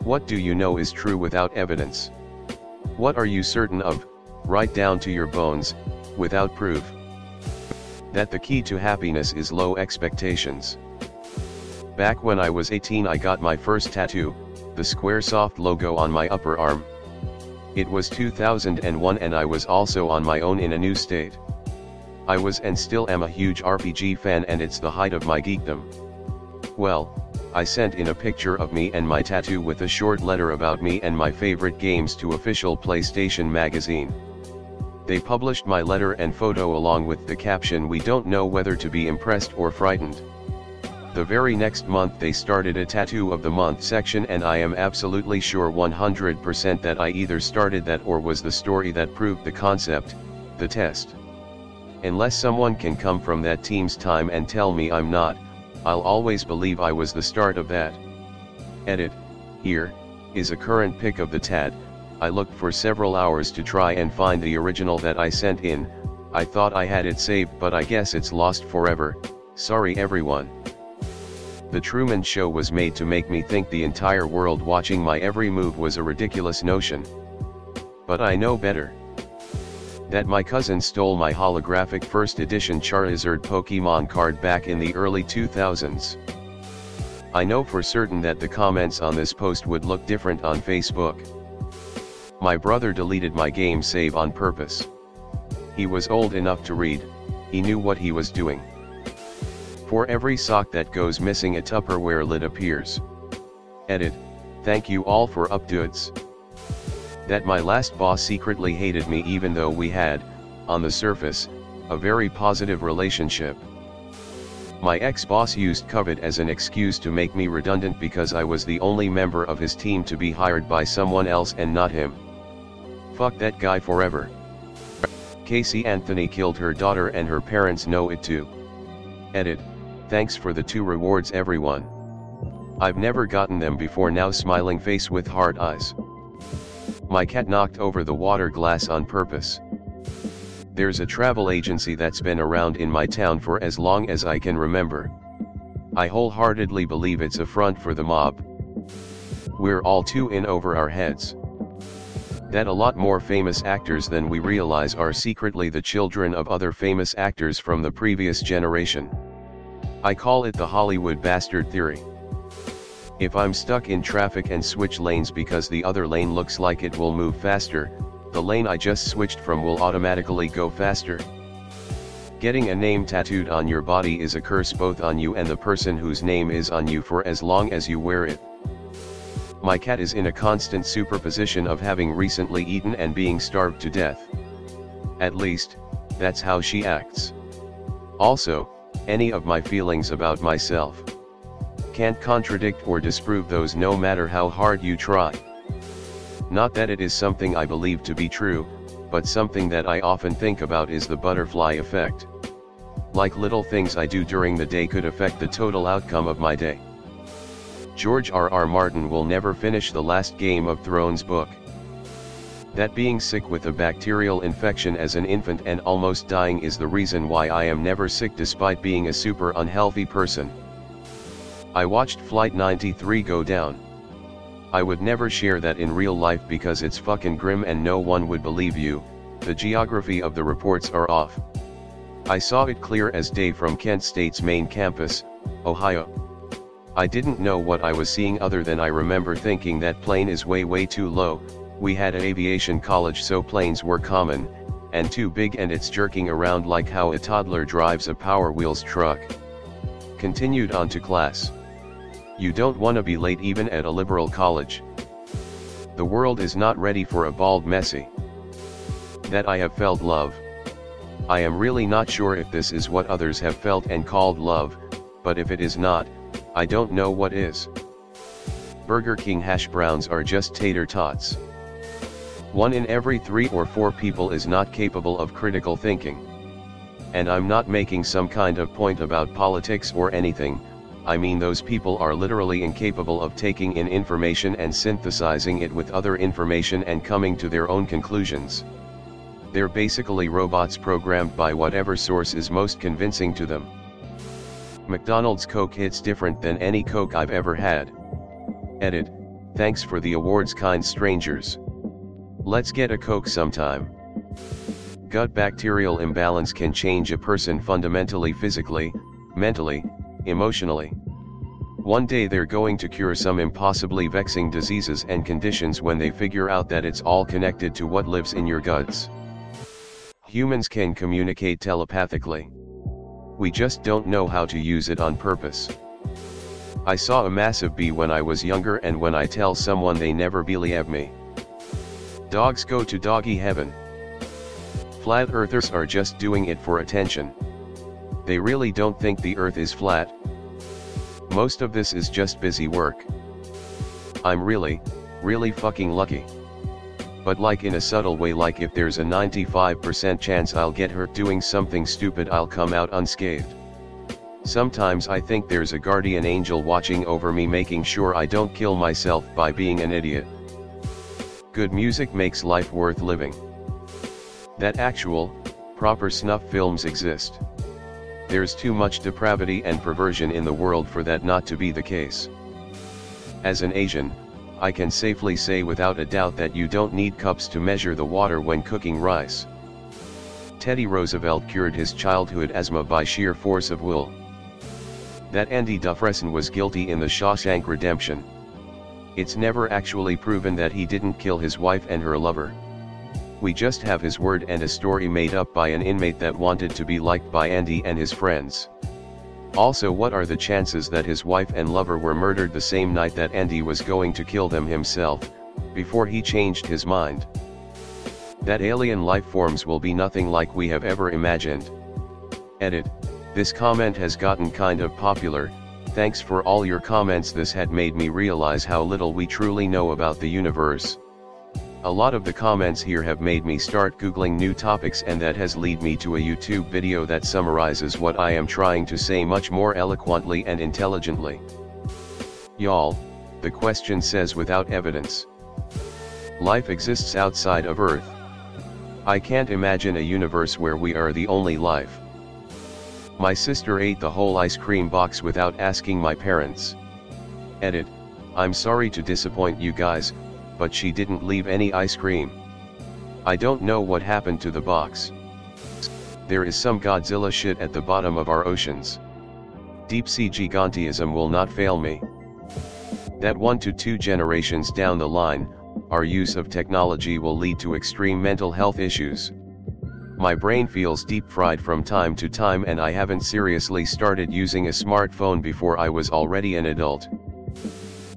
What do you know is true without evidence? What are you certain of, right down to your bones, without proof? That the key to happiness is low expectations. Back when I was 18 I got my first tattoo, the Squaresoft logo on my upper arm. It was 2001 and I was also on my own in a new state. I was and still am a huge RPG fan and it's the height of my geekdom. Well, I sent in a picture of me and my tattoo with a short letter about me and my favorite games to official PlayStation magazine. They published my letter and photo along with the caption, "We don't know whether to be impressed or frightened." The very next month they started a Tattoo of the Month section and I am absolutely sure 100% that I either started that or was the story that proved the concept, the test. Unless someone can come from that team's time and tell me I'm not, I'll always believe I was the start of that. Edit. Here is a current pic of the tat. I looked for several hours to try and find the original that I sent in. I thought I had it saved but I guess it's lost forever. Sorry everyone. The Truman Show was made to make me think the entire world watching my every move was a ridiculous notion. But I know better. That my cousin stole my holographic first edition Charizard Pokemon card back in the early 2000s. I know for certain that the comments on this post would look different on Facebook. My brother deleted my game save on purpose. He was old enough to read, he knew what he was doing. For every sock that goes missing a Tupperware lid appears. Edit. Thank you all for updates. That my last boss secretly hated me even though we had, on the surface, a very positive relationship. My ex-boss used COVID as an excuse to make me redundant because I was the only member of his team to be hired by someone else and not him. Fuck that guy forever. Casey Anthony killed her daughter and her parents know it too. Edit. Thanks for the 2 rewards everyone. I've never gotten them before now, smiling face with heart eyes. My cat knocked over the water glass on purpose. There's a travel agency that's been around in my town for as long as I can remember. I wholeheartedly believe it's a front for the mob. We're all too in over our heads. That a lot more famous actors than we realize are secretly the children of other famous actors from the previous generation. I call it the Hollywood bastard theory. If I'm stuck in traffic and switch lanes because the other lane looks like it will move faster, the lane I just switched from will automatically go faster. Getting a name tattooed on your body is a curse both on you and the person whose name is on you for as long as you wear it. My cat is in a constant superposition of having recently eaten and being starved to death. At least, that's how she acts. Also, any of my feelings about myself can't contradict or disprove those no matter how hard you try. Not that it is something I believe to be true, but something that I often think about is the butterfly effect. Like little things I do during the day could affect the total outcome of my day. George R.R. Martin will never finish the last Game of Thrones book. That being sick with a bacterial infection as an infant and almost dying is the reason why I am never sick despite being a super unhealthy person. I watched Flight 93 go down. I would never share that in real life because it's fucking grim and no one would believe you. The geography of the reports are off. I saw it clear as day from Kent State's main campus, Ohio. I didn't know what I was seeing other than I remember thinking that plane is way too low. We had an aviation college so planes were common, and too big and it's jerking around like how a toddler drives a Power Wheels truck. Continued on to class. You don't want to be late even at a liberal college. The world is not ready for a bald Messi. That I have felt love. I am really not sure if this is what others have felt and called love, but if it is not, I don't know what is. Burger King hash browns are just tater tots. 1 in every 3 or 4 people is not capable of critical thinking. And I'm not making some kind of point about politics or anything, I mean those people are literally incapable of taking in information and synthesizing it with other information and coming to their own conclusions. They're basically robots programmed by whatever source is most convincing to them. McDonald's Coke hits different than any Coke I've ever had. Edit. Thanks for the awards, kind strangers. Let's get a Coke sometime. Gut bacterial imbalance can change a person fundamentally, physically, mentally, emotionally. One day they're going to cure some impossibly vexing diseases and conditions when they figure out that it's all connected to what lives in your guts. Humans can communicate telepathically. We just don't know how to use it on purpose. I saw a massive bee when I was younger, and when I tell someone, they never believe me. Dogs go to doggy heaven. Flat earthers are just doing it for attention. They really don't think the earth is flat. Most of this is just busy work. I'm really fucking lucky. But like in a subtle way, like if there's a 95% chance I'll get hurt doing something stupid, I'll come out unscathed. Sometimes I think there's a guardian angel watching over me, making sure I don't kill myself by being an idiot. Good music makes life worth living. That actual, proper snuff films exist. There's too much depravity and perversion in the world for that not to be the case. As an Asian, I can safely say without a doubt that you don't need cups to measure the water when cooking rice. Teddy Roosevelt cured his childhood asthma by sheer force of will. That Andy Dufresne was guilty in the Shawshank Redemption. It's never actually proven that he didn't kill his wife and her lover. We just have his word and a story made up by an inmate that wanted to be liked by Andy and his friends. Also, what are the chances that his wife and lover were murdered the same night that Andy was going to kill them himself, before he changed his mind? That alien life forms will be nothing like we have ever imagined. Edit. This comment has gotten kind of popular. Thanks for all your comments. This had made me realize how little we truly know about the universe. A lot of the comments here have made me start Googling new topics, and that has led me to a YouTube video that summarizes what I am trying to say much more eloquently and intelligently. Y'all, the question says without evidence. Life exists outside of Earth. I can't imagine a universe where we are the only life. My sister ate the whole ice cream box without asking my parents. Edit. I'm sorry to disappoint you guys, but she didn't leave any ice cream. I don't know what happened to the box. There is some Godzilla shit at the bottom of our oceans. Deep sea gigantism will not fail me. That 1 to 2 generations down the line, our use of technology will lead to extreme mental health issues. My brain feels deep fried from time to time, and I haven't seriously started using a smartphone before I was already an adult.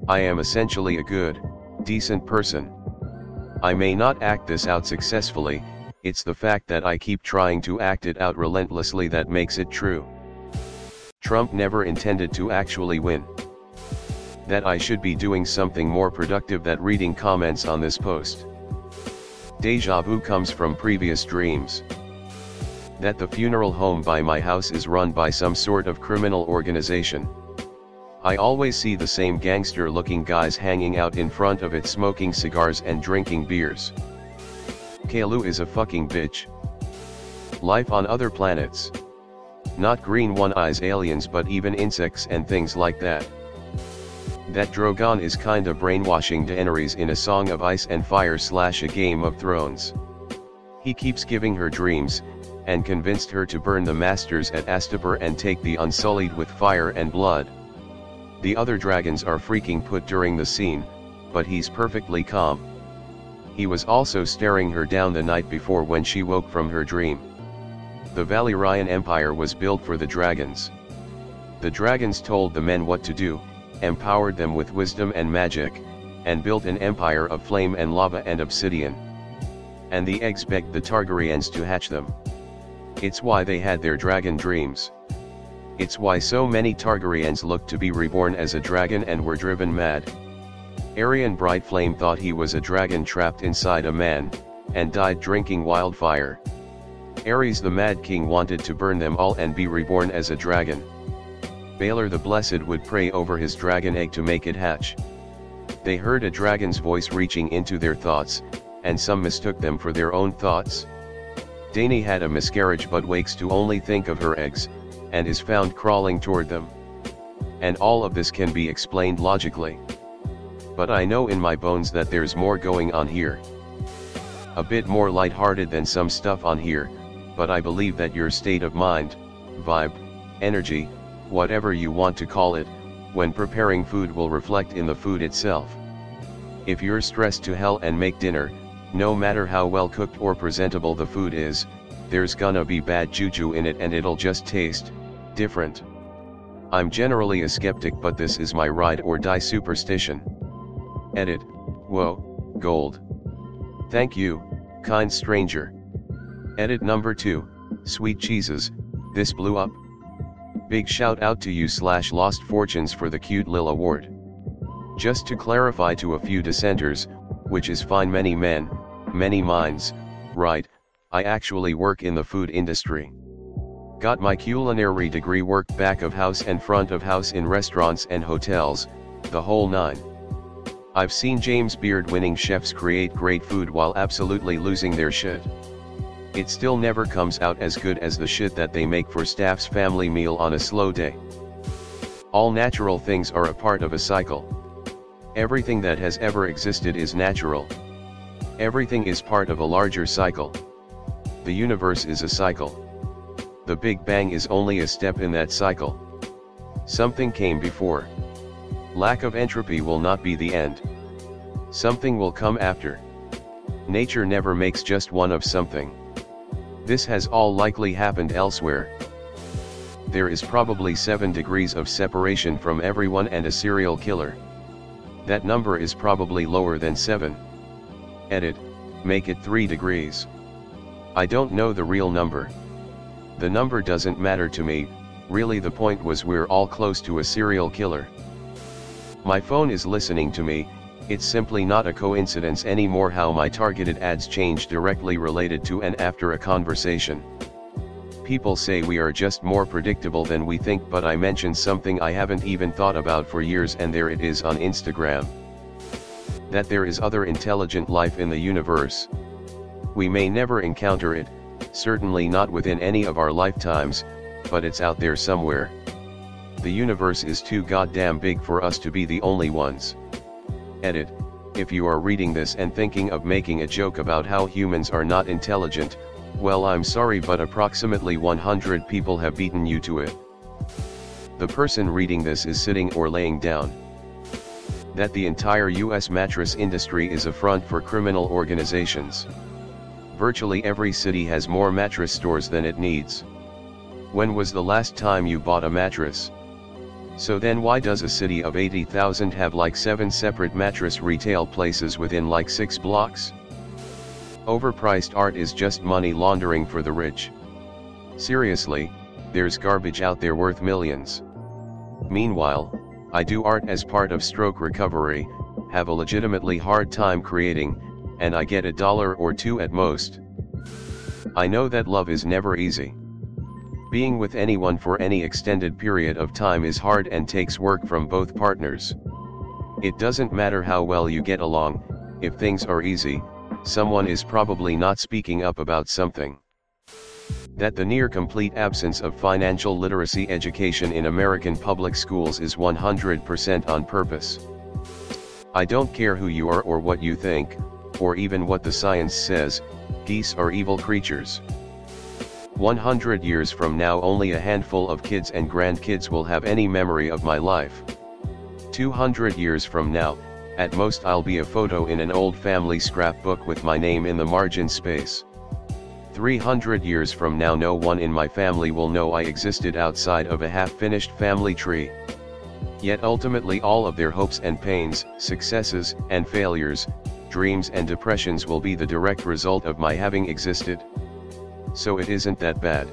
I am essentially a good, decent person. I may not act this out successfully, it's the fact that I keep trying to act it out relentlessly that makes it true. Trump never intended to actually win. That I should be doing something more productive than reading comments on this post. Deja vu comes from previous dreams. That the funeral home by my house is run by some sort of criminal organization. I always see the same gangster-looking guys hanging out in front of it, smoking cigars and drinking beers. Kalu is a fucking bitch. Life on other planets. Not green one-eyes aliens, but even insects and things like that. That Drogon is kinda brainwashing Daenerys in A Song of Ice and Fire / A Game of Thrones. He keeps giving her dreams, and convinced her to burn the masters at Astapor and take the Unsullied with fire and blood. The other dragons are freaking put during the scene, but he's perfectly calm. He was also staring her down the night before when she woke from her dream. The Valyrian Empire was built for the dragons. The dragons told the men what to do, empowered them with wisdom and magic, and built an empire of flame and lava and obsidian. And the eggs begged the Targaryens to hatch them. It's why they had their dragon dreams. It's why so many Targaryens looked to be reborn as a dragon and were driven mad. Aerion Brightflame thought he was a dragon trapped inside a man, and died drinking wildfire. Ares the Mad King wanted to burn them all and be reborn as a dragon. Baelor the Blessed would pray over his dragon egg to make it hatch. They heard a dragon's voice reaching into their thoughts, and some mistook them for their own thoughts. Dany had a miscarriage but wakes to only think of her eggs, and is found crawling toward them. And all of this can be explained logically. But I know in my bones that there's more going on here. A bit more lighthearted than some stuff on here, but I believe that your state of mind, vibe, energy, whatever you want to call it, when preparing food will reflect in the food itself. If you're stressed to hell and make dinner, no matter how well cooked or presentable the food is, there's gonna be bad juju in it and it'll just taste different. I'm generally a skeptic, but this is my ride or die superstition. Edit. Whoa, gold. Thank you, kind stranger. Edit number 2, sweet cheeses, this blew up. Big shout out to you / Lost Fortunes for the cute lil award. Just to clarify to a few dissenters, which is fine, many men, many minds, right, I actually work in the food industry. Got my culinary degree, worked back of house and front of house in restaurants and hotels, the whole nine. I've seen James Beard winning chefs create great food while absolutely losing their shit. It still never comes out as good as the shit that they make for staff's family meal on a slow day. All natural things are a part of a cycle. Everything that has ever existed is natural. Everything is part of a larger cycle. The universe is a cycle. The Big Bang is only a step in that cycle. Something came before. Lack of entropy will not be the end. Something will come after. Nature never makes just one of something. This has all likely happened elsewhere. There is probably 7 degrees of separation from everyone and a serial killer. That number is probably lower than 7. Edit, make it 3 degrees. I don't know the real number. The number doesn't matter to me, really. The point was we're all close to a serial killer. My phone is listening to me. It's simply not a coincidence anymore how my targeted ads change directly related to and after a conversation. People say we are just more predictable than we think, but I mention something I haven't even thought about for years, and there it is on Instagram. That there is other intelligent life in the universe. We may never encounter it, certainly not within any of our lifetimes, but it's out there somewhere. The universe is too goddamn big for us to be the only ones. Edit, if you are reading this and thinking of making a joke about how humans are not intelligent, well, I'm sorry, but approximately 100 people have beaten you to it. The person reading this is sitting or laying down. That the entire US mattress industry is a front for criminal organizations. Virtually every city has more mattress stores than it needs. When was the last time you bought a mattress? So then why does a city of 80,000 have like 7 separate mattress retail places within like 6 blocks? Overpriced art is just money laundering for the rich. Seriously, there's garbage out there worth millions. Meanwhile, I do art as part of stroke recovery, have a legitimately hard time creating, and I get $1 or $2 at most. I know that love is never easy. Being with anyone for any extended period of time is hard and takes work from both partners. It doesn't matter how well you get along, if things are easy, someone is probably not speaking up about something. That the near complete absence of financial literacy education in American public schools is 100% on purpose. I don't care who you are or what you think, or even what the science says, geese are evil creatures. 100 years from now only a handful of kids and grandkids will have any memory of my life. 200 years from now, at most I'll be a photo in an old family scrapbook with my name in the margin space. 300 years from now no one in my family will know I existed outside of a half-finished family tree. Yet ultimately all of their hopes and pains, successes and failures, dreams and depressions will be the direct result of my having existed. So it isn't that bad.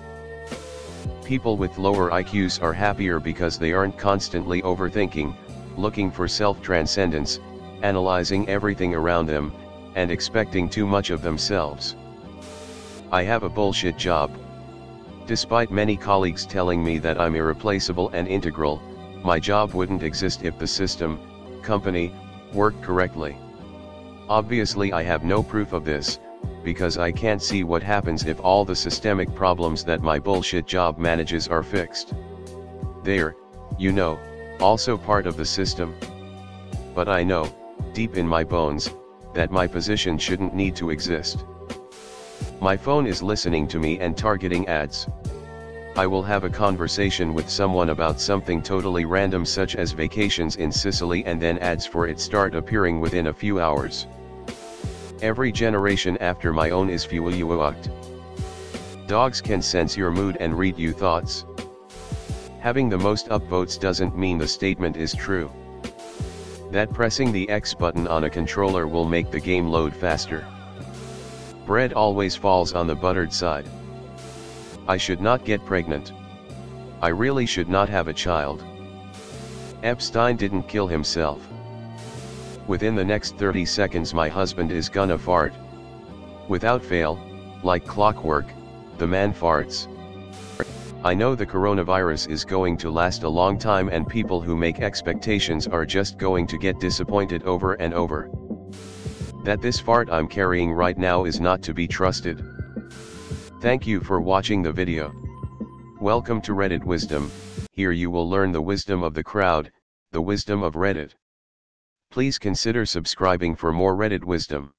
People with lower IQs are happier because they aren't constantly overthinking, looking for self-transcendence, analyzing everything around them, and expecting too much of themselves. I have a bullshit job. Despite many colleagues telling me that I'm irreplaceable and integral, my job wouldn't exist if the system, company, worked correctly. Obviously I have no proof of this, because I can't see what happens if all the systemic problems that my bullshit job manages are fixed. They're, you know, also part of the system. But I know, deep in my bones, that my position shouldn't need to exist. My phone is listening to me and targeting ads. I will have a conversation with someone about something totally random such as vacations in Sicily, and then ads for it start appearing within a few hours. Every generation after my own is fueled. Dogs can sense your mood and read you thoughts. Having the most upvotes doesn't mean the statement is true. That pressing the X button on a controller will make the game load faster. Bread always falls on the buttered side. I should not get pregnant. I really should not have a child. Epstein didn't kill himself. Within the next 30 seconds my husband is gonna fart. Without fail, like clockwork, the man farts. I know the coronavirus is going to last a long time, and people who make expectations are just going to get disappointed over and over. That this fart I'm carrying right now is not to be trusted. Thank you for watching the video. Welcome to Reddit Wisdom. Here you will learn the wisdom of the crowd, the wisdom of Reddit. Please consider subscribing for more Reddit wisdom.